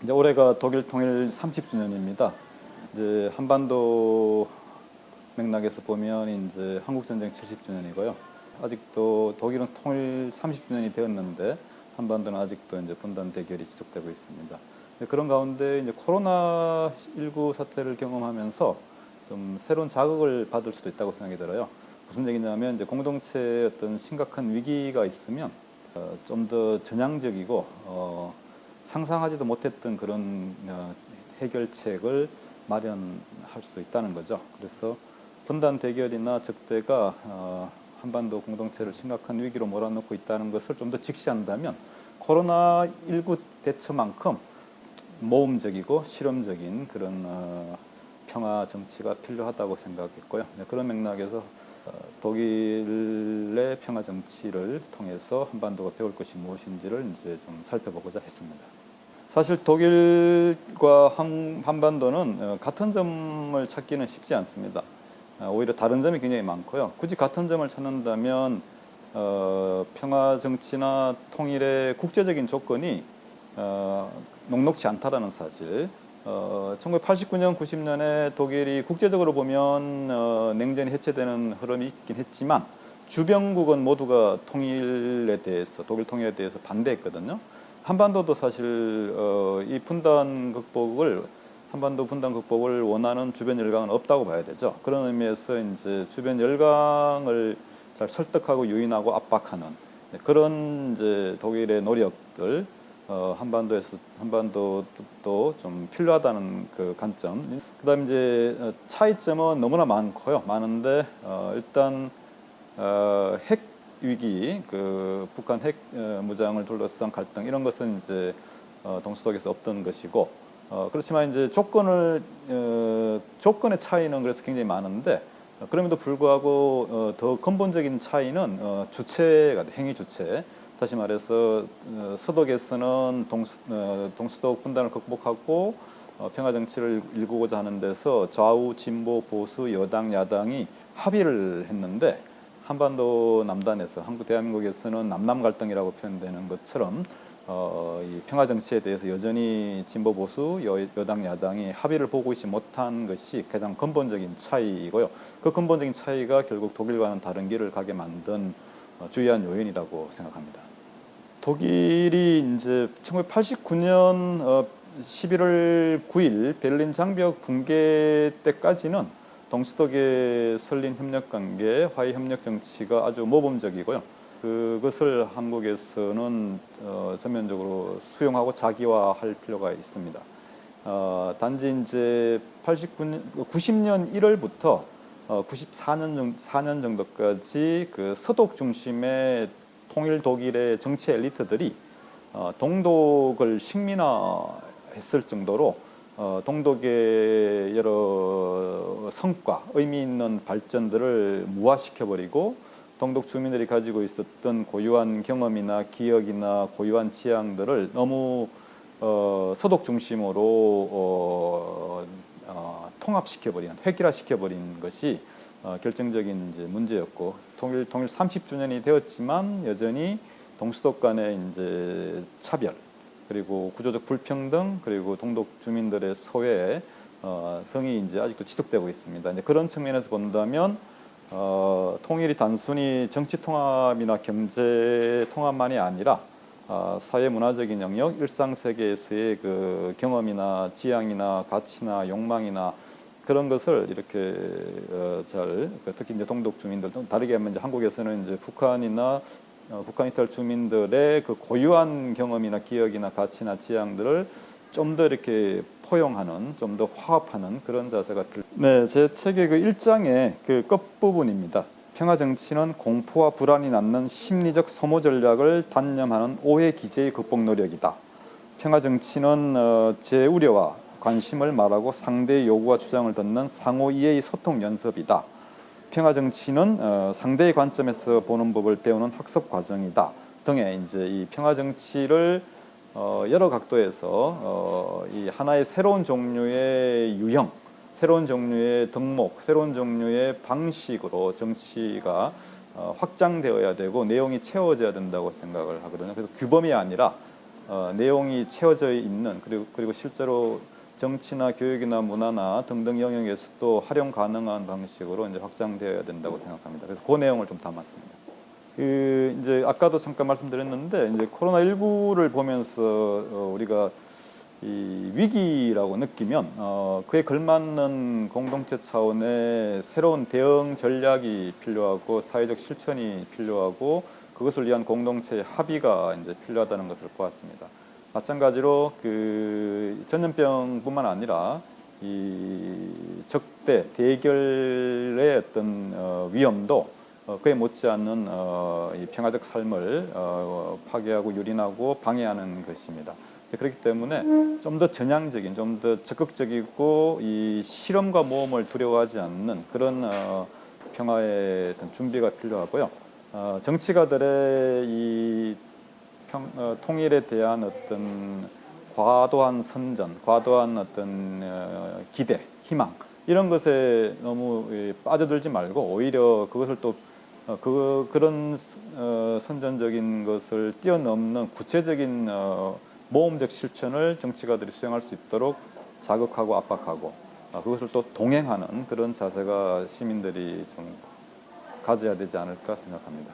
이제 올해가 독일 통일 30주년입니다. 이제 한반도 맥락에서 보면 이제 한국 전쟁 70주년이고요. 아직도 독일은 통일 30주년이 되었는데 한반도는 아직도 이제 분단 대결이 지속되고 있습니다. 그런 가운데 이제 코로나19 사태를 경험하면서 좀 새로운 자극을 받을 수도 있다고 생각이 들어요. 무슨 얘기냐면 이제 공동체에 어떤 심각한 위기가 있으면 좀 더 전향적이고 상상하지도 못했던 그런 해결책을 마련할 수 있다는 거죠. 그래서 분단 대결이나 적대가 한반도 공동체를 심각한 위기로 몰아넣고 있다는 것을 좀 더 직시한다면 코로나19 대처만큼 모험적이고 실험적인 그런 평화 정치가 필요하다고 생각했고요. 그런 맥락에서 독일의 평화 정치를 통해서 한반도가 배울 것이 무엇인지를 이제 좀 살펴보고자 했습니다. 사실 독일과 한반도는 같은 점을 찾기는 쉽지 않습니다. 오히려 다른 점이 굉장히 많고요. 굳이 같은 점을 찾는다면 평화 정치나 통일의 국제적인 조건이 녹록치 않다라는 사실. 1989년, 90년에 독일이 국제적으로 보면 냉전이 해체되는 흐름이 있긴 했지만 주변국은 모두가 통일에 대해서, 독일 통일에 대해서 반대했거든요. 한반도도 사실 이 한반도 분단 극복을 원하는 주변 열강은 없다고 봐야 되죠. 그런 의미에서 이제 주변 열강을 잘 설득하고 유인하고 압박하는 그런 이제 독일의 노력들, 한반도도 좀 필요하다는 그 관점. 그다음 이제 차이점은 너무나 많고요. 많은데 일단 핵 위기, 그 북한 핵 무장을 둘러싼 갈등 이런 것은 이제 동서독에서 없던 것이고, 그렇지만 이제 조건의 차이는 그래서 굉장히 많은데 그럼에도 불구하고 더 근본적인 차이는 주체가 행위 주체. 다시 말해서 서독에서는 동서독 분단을 극복하고 평화 정치를 일구고자 하는 데서 좌우 진보 보수 여당 야당이 합의를 했는데 한반도 남단에서 대한민국에서는 남남 갈등이라고 표현되는 것처럼 이 평화 정치에 대해서 여전히 진보 보수 여당 야당이 합의를 보고 있지 못한 것이 가장 근본적인 차이이고요. 그 근본적인 차이가 결국 독일과는 다른 길을 가게 만든 주요한 요인이라고 생각합니다. 독일이 이제 1989년 11월 9일 베를린 장벽 붕괴 때까지는 동서독의 설린 협력 관계, 화해 협력 정치가 아주 모범적이고요. 그것을 한국에서는 전면적으로 수용하고 자기화할 필요가 있습니다. 단지 이제 90년 1월부터 94년 정도까지 그 서독 중심의 통일 독일의 정치 엘리트들이 동독을 식민화했을 정도로 동독의 여러 성과, 의미 있는 발전들을 무화시켜버리고 동독 주민들이 가지고 있었던 고유한 경험이나 기억이나 고유한 지향들을 너무 서독 중심으로 통합시켜버린, 획일화시켜버린 것이 결정적인 이제 문제였고, 통일 30주년이 되었지만 여전히 동서독 간의 이제 차별, 그리고 구조적 불평등, 그리고 동독 주민들의 소외 등이 이제 아직도 지속되고 있습니다. 이제 그런 측면에서 본다면 통일이 단순히 정치 통합이나 경제 통합만이 아니라 사회 문화적인 영역, 일상 세계에서의 그 경험이나 지향이나 가치나 욕망이나 그런 것을 이렇게 특히 이제 동독 주민들, 다르게 하면 이제 한국에서는 이제 북한 이탈 주민들의 그 고유한 경험이나 기억이나 가치나 지향들을 좀 더 이렇게 포용하는, 좀 더 화합하는 그런 자세가 네, 제 책의 그 1장의 그 끝부분입니다. 평화 정치는 공포와 불안이 낳는 심리적 소모 전략을 단념하는 오해 기제의 극복 노력이다. 평화 정치는 제 우려와 관심을 말하고 상대의 요구와 주장을 듣는 상호 이해의 소통 연습이다. 평화 정치는 상대의 관점에서 보는 법을 배우는 학습 과정이다. 등의 이제 이 평화 정치를 여러 각도에서 이 하나의 새로운 종류의 유형, 새로운 종류의 덕목, 새로운 종류의 방식으로 정치가 확장되어야 되고 내용이 채워져야 된다고 생각을 하거든요. 그래서 규범이 아니라 내용이 채워져 있는 그리고 실제로 정치나 교육이나 문화나 등등 영역에서도 활용 가능한 방식으로 이제 확장되어야 된다고 생각합니다. 그래서 그 내용을 좀 담았습니다. 이제 아까도 잠깐 말씀드렸는데 이제 코로나19를 보면서 우리가 이 위기라고 느끼면 그에 걸맞는 공동체 차원의 새로운 대응 전략이 필요하고 사회적 실천이 필요하고 그것을 위한 공동체의 합의가 이제 필요하다는 것을 보았습니다. 마찬가지로 그 전염병뿐만 아니라 이 적대 대결의 어떤 위험도 그에 못지않는 이 평화적 삶을 파괴하고 유린하고 방해하는 것입니다. 그렇기 때문에 좀 더 전향적인, 좀 더 적극적이고 이 실험과 모험을 두려워하지 않는 그런 평화의 어떤 준비가 필요하고요. 정치가들의 이 통일에 대한 어떤 과도한 선전, 과도한 어떤 기대, 희망 이런 것에 너무 빠져들지 말고 오히려 그것을 또 그런 선전적인 것을 뛰어넘는 구체적인 모험적 실천을 정치가들이 수행할 수 있도록 자극하고 압박하고 그것을 또 동행하는 그런 자세가 시민들이 좀 가져야 되지 않을까 생각합니다.